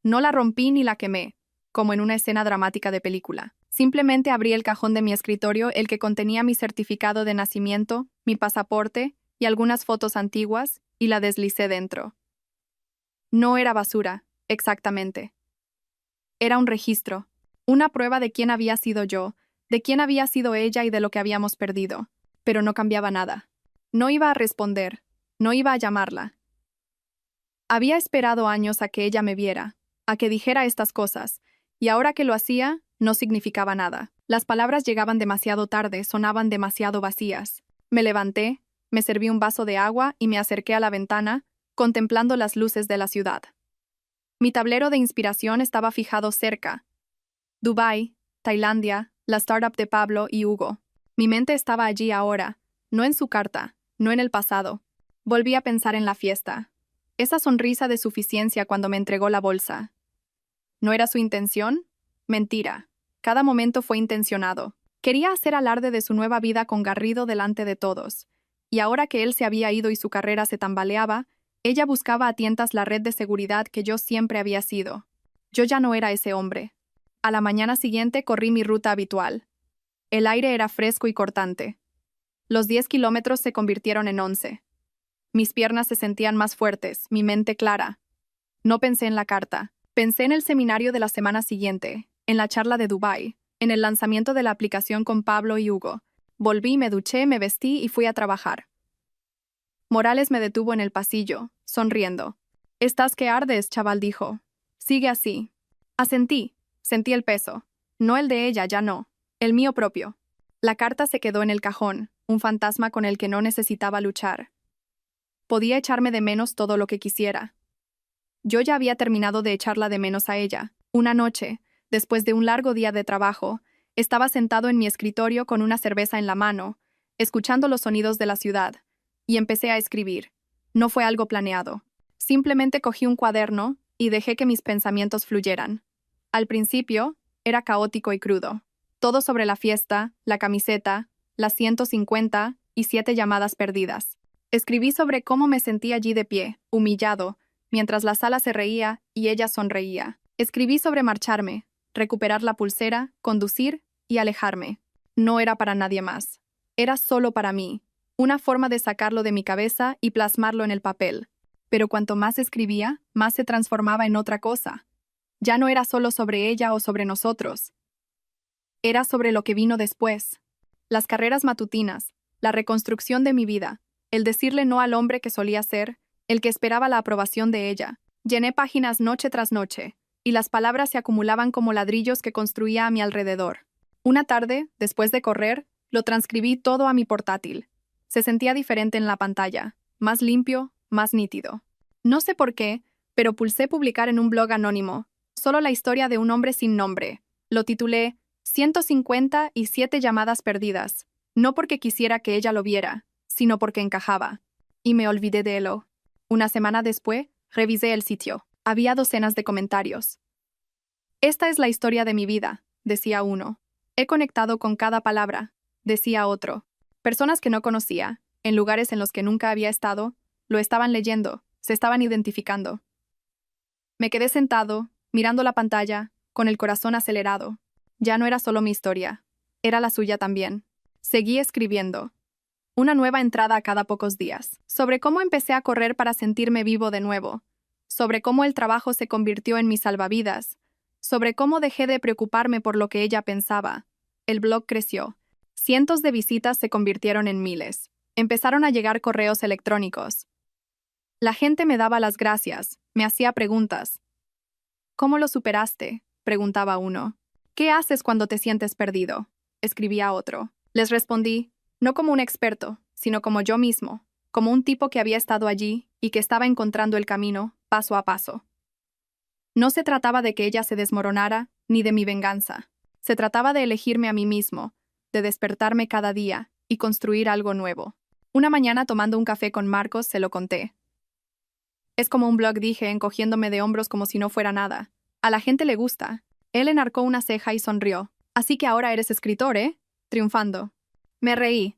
No la rompí ni la quemé, como en una escena dramática de película. Simplemente abrí el cajón de mi escritorio, el que contenía mi certificado de nacimiento, mi pasaporte y algunas fotos antiguas, y la deslicé dentro. No era basura, exactamente. Era un registro, una prueba de quién había sido yo, de quién había sido ella y de lo que habíamos perdido. Pero no cambiaba nada. No iba a responder, no iba a llamarla. Había esperado años a que ella me viera, a que dijera estas cosas, y ahora que lo hacía, no significaba nada. Las palabras llegaban demasiado tarde, sonaban demasiado vacías. Me levanté, me serví un vaso de agua y me acerqué a la ventana, contemplando las luces de la ciudad. Mi tablero de inspiración estaba fijado cerca. Dubái, Tailandia, la startup de Pablo y Hugo. Mi mente estaba allí ahora, no en su carta, no en el pasado. Volví a pensar en la fiesta. Esa sonrisa de suficiencia cuando me entregó la bolsa. ¿No era su intención? Mentira. Cada momento fue intencionado. Quería hacer alarde de su nueva vida con Garrido delante de todos. Y ahora que él se había ido y su carrera se tambaleaba, ella buscaba a tientas la red de seguridad que yo siempre había sido. Yo ya no era ese hombre. A la mañana siguiente corrí mi ruta habitual. El aire era fresco y cortante. Los 10 kilómetros se convirtieron en 11. Mis piernas se sentían más fuertes, mi mente clara. No pensé en la carta. Pensé en el seminario de la semana siguiente, en la charla de Dubái, en el lanzamiento de la aplicación con Pablo y Hugo. Volví, me duché, me vestí y fui a trabajar. Morales me detuvo en el pasillo, sonriendo. «Estás que ardes», chaval dijo. «Sigue así». Asentí. Sentí el peso. No el de ella, ya no. El mío propio. La carta se quedó en el cajón, un fantasma con el que no necesitaba luchar. Podía echarme de menos todo lo que quisiera. Yo ya había terminado de echarla de menos a ella. Una noche, después de un largo día de trabajo, estaba sentado en mi escritorio con una cerveza en la mano, escuchando los sonidos de la ciudad, y empecé a escribir. No fue algo planeado. Simplemente cogí un cuaderno y dejé que mis pensamientos fluyeran. Al principio, era caótico y crudo. Todo sobre la fiesta, la camiseta, las 157 llamadas perdidas. Escribí sobre cómo me sentí allí de pie, humillado, mientras la sala se reía y ella sonreía. Escribí sobre marcharme, recuperar la pulsera, conducir y alejarme. No era para nadie más. Era solo para mí, una forma de sacarlo de mi cabeza y plasmarlo en el papel. Pero cuanto más escribía, más se transformaba en otra cosa. Ya no era solo sobre ella o sobre nosotros. Era sobre lo que vino después. Las carreras matutinas, la reconstrucción de mi vida, el decirle no al hombre que solía ser, el que esperaba la aprobación de ella. Llené páginas noche tras noche, y las palabras se acumulaban como ladrillos que construía a mi alrededor. Una tarde, después de correr, lo transcribí todo a mi portátil. Se sentía diferente en la pantalla, más limpio, más nítido. No sé por qué, pero pulsé publicar en un blog anónimo, solo la historia de un hombre sin nombre. Lo titulé 157 llamadas perdidas, no porque quisiera que ella lo viera, sino porque encajaba. Y me olvidé de él. Una semana después, revisé el sitio. Había docenas de comentarios. «Esta es la historia de mi vida», decía uno. «He conectado con cada palabra», decía otro. Personas que no conocía, en lugares en los que nunca había estado, lo estaban leyendo, se estaban identificando. Me quedé sentado, mirando la pantalla, con el corazón acelerado. Ya no era solo mi historia, era la suya también. Seguí escribiendo. Una nueva entrada a cada pocos días. Sobre cómo empecé a correr para sentirme vivo de nuevo. Sobre cómo el trabajo se convirtió en mi salvavidas. Sobre cómo dejé de preocuparme por lo que ella pensaba. El blog creció. Cientos de visitas se convirtieron en miles. Empezaron a llegar correos electrónicos. La gente me daba las gracias, me hacía preguntas. «¿Cómo lo superaste?», preguntaba uno. «¿Qué haces cuando te sientes perdido?», escribía otro. Les respondí, no como un experto, sino como yo mismo, como un tipo que había estado allí y que estaba encontrando el camino, paso a paso. No se trataba de que ella se desmoronara, ni de mi venganza. Se trataba de elegirme a mí mismo, de despertarme cada día y construir algo nuevo. Una mañana tomando un café con Marcos se lo conté. Es como un blog, dije, encogiéndome de hombros como si no fuera nada. A la gente le gusta. Él enarcó una ceja y sonrió. Así que ahora eres escritor, ¿eh? Triunfando. Me reí.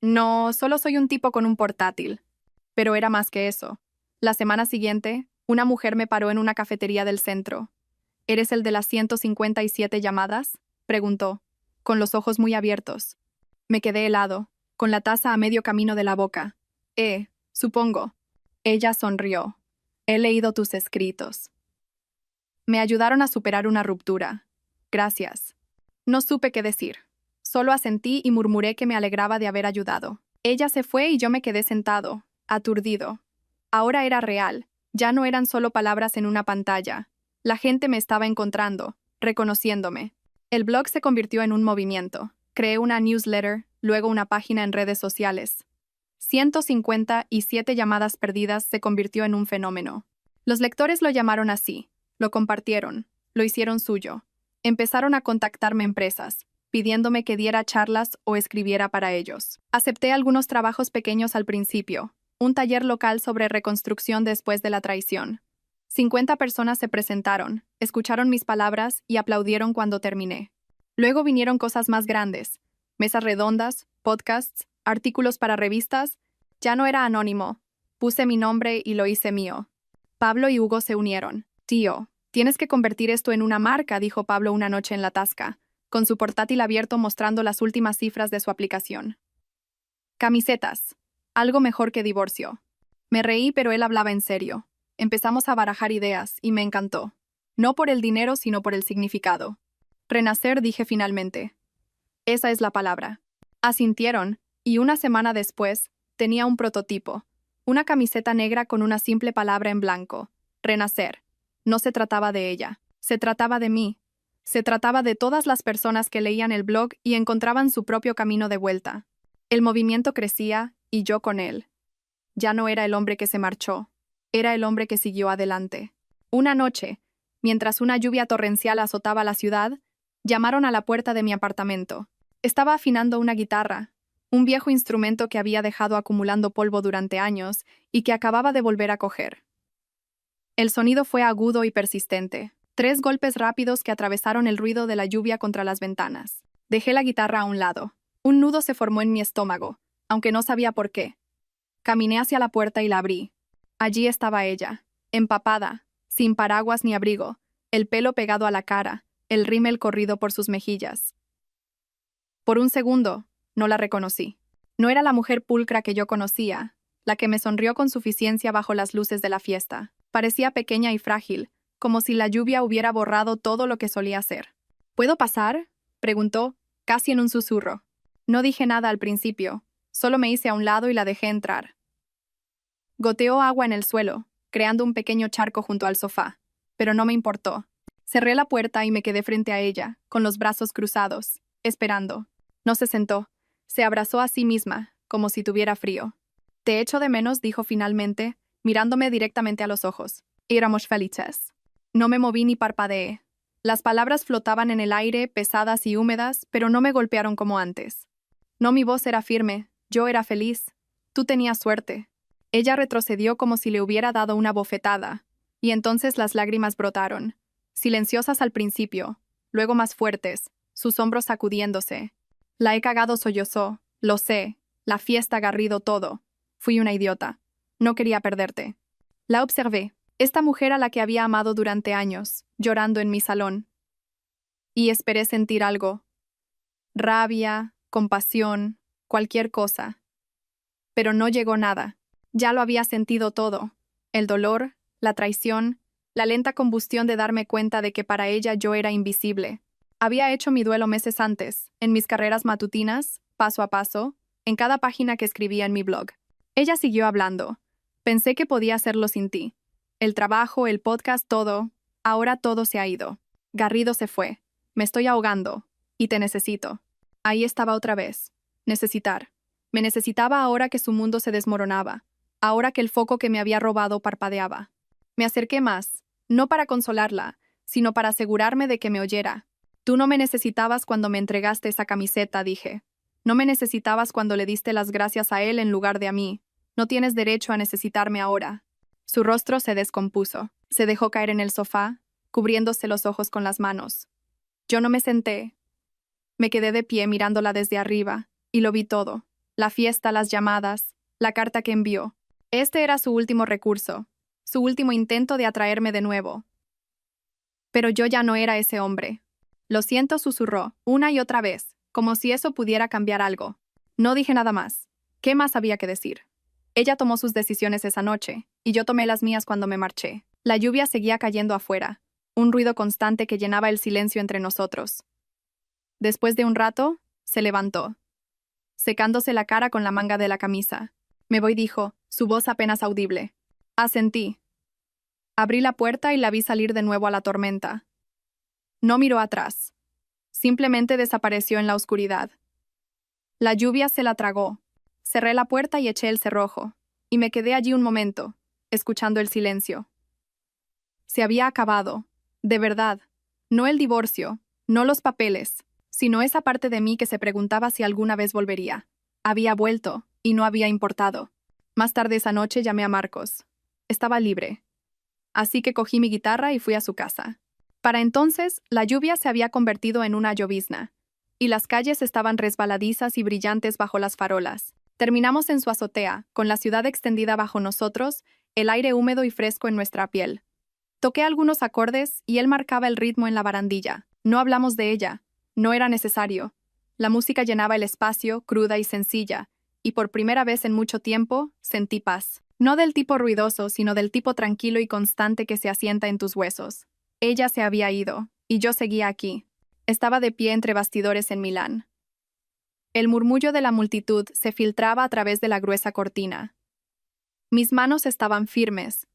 No, solo soy un tipo con un portátil. Pero era más que eso. La semana siguiente, una mujer me paró en una cafetería del centro. ¿Eres el de las 157 llamadas? Preguntó, con los ojos muy abiertos. Me quedé helado, con la taza a medio camino de la boca. Supongo. Ella sonrió. He leído tus escritos. Me ayudaron a superar una ruptura. Gracias. No supe qué decir. Solo asentí y murmuré que me alegraba de haber ayudado. Ella se fue y yo me quedé sentado, aturdido. Ahora era real. Ya no eran solo palabras en una pantalla. La gente me estaba encontrando, reconociéndome. El blog se convirtió en un movimiento. Creé una newsletter, luego una página en redes sociales. 157 llamadas perdidas se convirtió en un fenómeno. Los lectores lo llamaron así, lo compartieron, lo hicieron suyo. Empezaron a contactarme empresas, pidiéndome que diera charlas o escribiera para ellos. Acepté algunos trabajos pequeños al principio, un taller local sobre reconstrucción después de la traición. 50 personas se presentaron, escucharon mis palabras y aplaudieron cuando terminé. Luego vinieron cosas más grandes, mesas redondas, podcasts, artículos para revistas. Ya no era anónimo. Puse mi nombre y lo hice mío. Pablo y Hugo se unieron. Tío, tienes que convertir esto en una marca, dijo Pablo una noche en la tasca, con su portátil abierto mostrando las últimas cifras de su aplicación. Camisetas. Algo mejor que divorcio. Me reí, pero él hablaba en serio. Empezamos a barajar ideas y me encantó. No por el dinero, sino por el significado. Renacer, dije finalmente. Esa es la palabra. Asintieron, y una semana después, tenía un prototipo. Una camiseta negra con una simple palabra en blanco. Renacer. No se trataba de ella. Se trataba de mí. Se trataba de todas las personas que leían el blog y encontraban su propio camino de vuelta. El movimiento crecía, y yo con él. Ya no era el hombre que se marchó. Era el hombre que siguió adelante. Una noche, mientras una lluvia torrencial azotaba la ciudad, llamaron a la puerta de mi apartamento. Estaba afinando una guitarra, un viejo instrumento que había dejado acumulando polvo durante años y que acababa de volver a coger. El sonido fue agudo y persistente. 3 golpes rápidos que atravesaron el ruido de la lluvia contra las ventanas. Dejé la guitarra a un lado. Un nudo se formó en mi estómago, aunque no sabía por qué. Caminé hacia la puerta y la abrí. Allí estaba ella, empapada, sin paraguas ni abrigo, el pelo pegado a la cara, el rímel corrido por sus mejillas. Por un segundo, no la reconocí. No era la mujer pulcra que yo conocía, la que me sonrió con suficiencia bajo las luces de la fiesta. Parecía pequeña y frágil, como si la lluvia hubiera borrado todo lo que solía ser. ¿Puedo pasar?, preguntó, casi en un susurro. No dije nada al principio, solo me hice a un lado y la dejé entrar. Goteó agua en el suelo, creando un pequeño charco junto al sofá, pero no me importó. Cerré la puerta y me quedé frente a ella, con los brazos cruzados, esperando. No se sentó. Se abrazó a sí misma, como si tuviera frío. Te echo de menos, dijo finalmente, mirándome directamente a los ojos. Éramos felices. No me moví ni parpadeé. Las palabras flotaban en el aire, pesadas y húmedas, pero no me golpearon como antes. No, mi voz era firme. Yo era feliz. Tú tenías suerte. Ella retrocedió como si le hubiera dado una bofetada, y entonces las lágrimas brotaron, silenciosas al principio, luego más fuertes, sus hombros sacudiéndose. La he cagado, sollozó. Lo sé. La fiesta ha garrido todo. Fui una idiota. No quería perderte. La observé. Esta mujer a la que había amado durante años, llorando en mi salón. Y esperé sentir algo. Rabia, compasión, cualquier cosa. Pero no llegó nada. Ya lo había sentido todo. El dolor, la traición, la lenta combustión de darme cuenta de que para ella yo era invisible. Había hecho mi duelo meses antes, en mis carreras matutinas, paso a paso, en cada página que escribía en mi blog. Ella siguió hablando. Pensé que podía hacerlo sin ti. El trabajo, el podcast, todo. Ahora todo se ha ido. Garrido se fue. Me estoy ahogando. Y te necesito. Ahí estaba otra vez. Necesitar. Me necesitaba ahora que su mundo se desmoronaba. Ahora que el foco que me había robado parpadeaba. Me acerqué más. no para consolarla, sino para asegurarme de que me oyera. Tú no me necesitabas cuando me entregaste esa camiseta, dije. No me necesitabas cuando le diste las gracias a él en lugar de a mí. No tienes derecho a necesitarme ahora. Su rostro se descompuso. Se dejó caer en el sofá, cubriéndose los ojos con las manos. Yo no me senté. Me quedé de pie mirándola desde arriba, y lo vi todo. La fiesta, las llamadas, la carta que envió. Este era su último recurso, su último intento de atraerme de nuevo. Pero yo ya no era ese hombre. Lo siento, susurró, una y otra vez, como si eso pudiera cambiar algo. No dije nada más. ¿Qué más había que decir? Ella tomó sus decisiones esa noche, y yo tomé las mías cuando me marché. La lluvia seguía cayendo afuera, un ruido constante que llenaba el silencio entre nosotros. Después de un rato, se levantó, secándose la cara con la manga de la camisa. Me voy, dijo, su voz apenas audible. Asentí. Abrí la puerta y la vi salir de nuevo a la tormenta. No miró atrás. Simplemente desapareció en la oscuridad. La lluvia se la tragó. Cerré la puerta y eché el cerrojo, y me quedé allí un momento, escuchando el silencio. Se había acabado, de verdad. No el divorcio, no los papeles, sino esa parte de mí que se preguntaba si alguna vez volvería. Había vuelto, y no había importado. Más tarde esa noche llamé a Marcos. Estaba libre. Así que cogí mi guitarra y fui a su casa. Para entonces, la lluvia se había convertido en una llovizna, y las calles estaban resbaladizas y brillantes bajo las farolas. Terminamos en su azotea, con la ciudad extendida bajo nosotros, el aire húmedo y fresco en nuestra piel. Toqué algunos acordes y él marcaba el ritmo en la barandilla. No hablamos de ella. No era necesario. La música llenaba el espacio, cruda y sencilla, y por primera vez en mucho tiempo, sentí paz. No del tipo ruidoso, sino del tipo tranquilo y constante que se asienta en tus huesos. Ella se había ido, y yo seguía aquí. Estaba de pie entre bastidores en Milán. El murmullo de la multitud se filtraba a través de la gruesa cortina. Mis manos estaban firmes,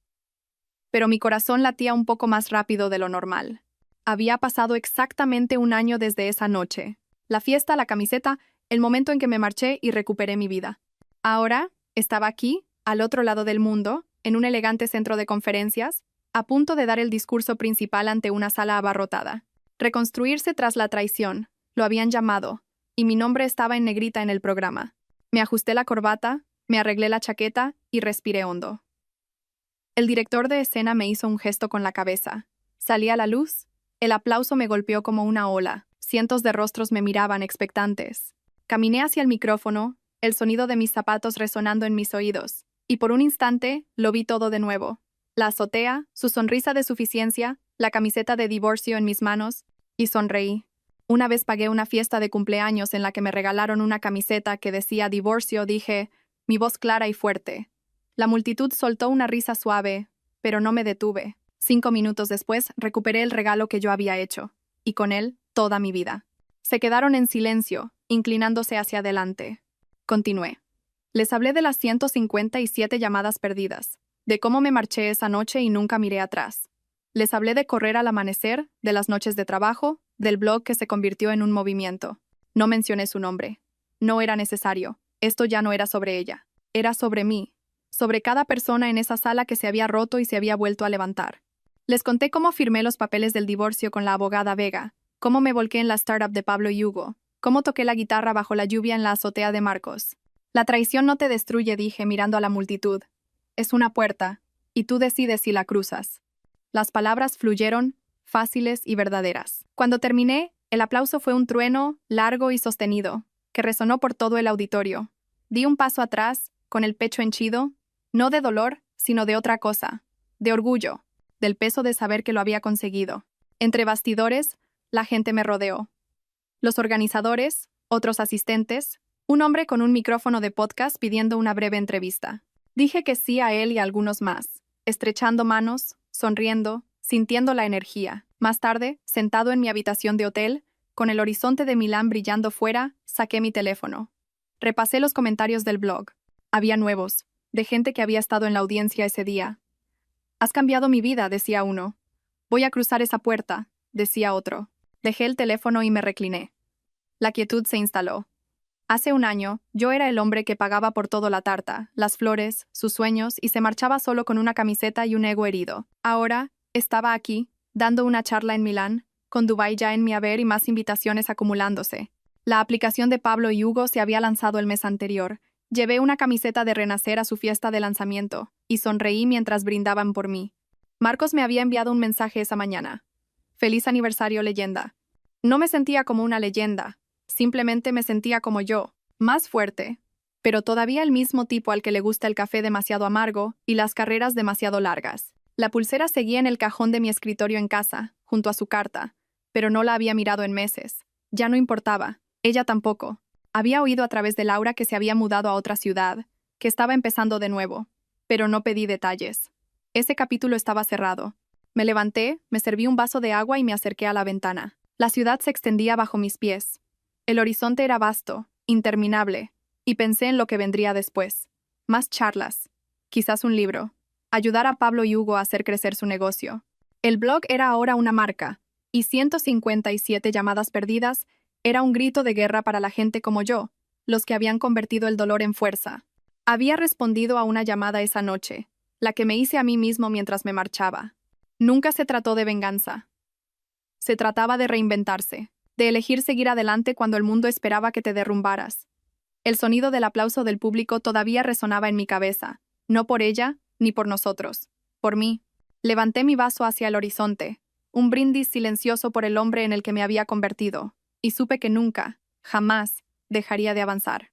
pero mi corazón latía un poco más rápido de lo normal. Había pasado exactamente un año desde esa noche. La fiesta, la camiseta, el momento en que me marché y recuperé mi vida. Ahora, estaba aquí, al otro lado del mundo, en un elegante centro de conferencias, a punto de dar el discurso principal ante una sala abarrotada. Reconstruirse tras la traición, lo habían llamado, y mi nombre estaba en negrita en el programa. Me ajusté la corbata, me arreglé la chaqueta y respiré hondo. El director de escena me hizo un gesto con la cabeza. Salí a la luz. El aplauso me golpeó como una ola. Cientos de rostros me miraban expectantes. Caminé hacia el micrófono, el sonido de mis zapatos resonando en mis oídos, y por un instante lo vi todo de nuevo. La azotea, su sonrisa de suficiencia, la camiseta de divorcio en mis manos, y sonreí. Una vez pagué una fiesta de cumpleaños en la que me regalaron una camiseta que decía divorcio, dije, mi voz clara y fuerte. La multitud soltó una risa suave, pero no me detuve. 5 minutos después recuperé el regalo que yo había hecho, y con él toda mi vida. Se quedaron en silencio, inclinándose hacia adelante. Continué. Les hablé de las 157 llamadas perdidas, de cómo me marché esa noche y nunca miré atrás. Les hablé de correr al amanecer, de las noches de trabajo, del blog que se convirtió en un movimiento. No mencioné su nombre. No era necesario. Esto ya no era sobre ella. Era sobre mí. Sobre cada persona en esa sala que se había roto y se había vuelto a levantar. Les conté cómo firmé los papeles del divorcio con la abogada Vega, cómo me volqué en la startup de Pablo y Hugo, cómo toqué la guitarra bajo la lluvia en la azotea de Marcos. La traición no te destruye, dije mirando a la multitud. Es una puerta, y tú decides si la cruzas. Las palabras fluyeron, fáciles y verdaderas. Cuando terminé, el aplauso fue un trueno, largo y sostenido, que resonó por todo el auditorio. Di un paso atrás, con el pecho henchido, no de dolor, sino de otra cosa, de orgullo, del peso de saber que lo había conseguido. Entre bastidores, la gente me rodeó. Los organizadores, otros asistentes, un hombre con un micrófono de podcast pidiendo una breve entrevista. Dije que sí a él y a algunos más, estrechando manos, sonriendo, sintiendo la energía. Más tarde, sentado en mi habitación de hotel, con el horizonte de Milán brillando fuera, saqué mi teléfono. Repasé los comentarios del blog. Había nuevos, de gente que había estado en la audiencia ese día. Has cambiado mi vida, decía uno. Voy a cruzar esa puerta, decía otro. Dejé el teléfono y me recliné. La quietud se instaló. Hace un año, yo era el hombre que pagaba por todo la tarta, las flores, sus sueños y se marchaba solo con una camiseta y un ego herido. Ahora, Estaba aquí, dando una charla en Milán, con Dubái ya en mi haber y más invitaciones acumulándose. La aplicación de Pablo y Hugo se había lanzado el mes anterior. Llevé una camiseta de Renacer a su fiesta de lanzamiento, y sonreí mientras brindaban por mí. Marcos me había enviado un mensaje esa mañana. Feliz aniversario, leyenda. No me sentía como una leyenda, simplemente me sentía como yo, más fuerte, pero todavía el mismo tipo al que le gusta el café demasiado amargo y las carreras demasiado largas. La pulsera seguía en el cajón de mi escritorio en casa, junto a su carta, pero no la había mirado en meses. Ya no importaba, ella tampoco. Había oído a través de Laura que se había mudado a otra ciudad, que estaba empezando de nuevo, pero no pedí detalles. Ese capítulo estaba cerrado. Me levanté, me serví un vaso de agua y me acerqué a la ventana. La ciudad se extendía bajo mis pies. El horizonte era vasto, interminable, y pensé en lo que vendría después. Más charlas, quizás un libro, ayudar a Pablo y Hugo a hacer crecer su negocio. El blog era ahora una marca, y 157 llamadas perdidas era un grito de guerra para la gente como yo, los que habían convertido el dolor en fuerza. Había respondido a una llamada esa noche, la que me hice a mí mismo mientras me marchaba. Nunca se trató de venganza. Se trataba de reinventarse, de elegir seguir adelante cuando el mundo esperaba que te derrumbaras. El sonido del aplauso del público todavía resonaba en mi cabeza, no por ella, ni por nosotros, por mí. Levanté mi vaso hacia el horizonte, un brindis silencioso por el hombre en el que me había convertido, y supe que nunca, jamás, dejaría de avanzar.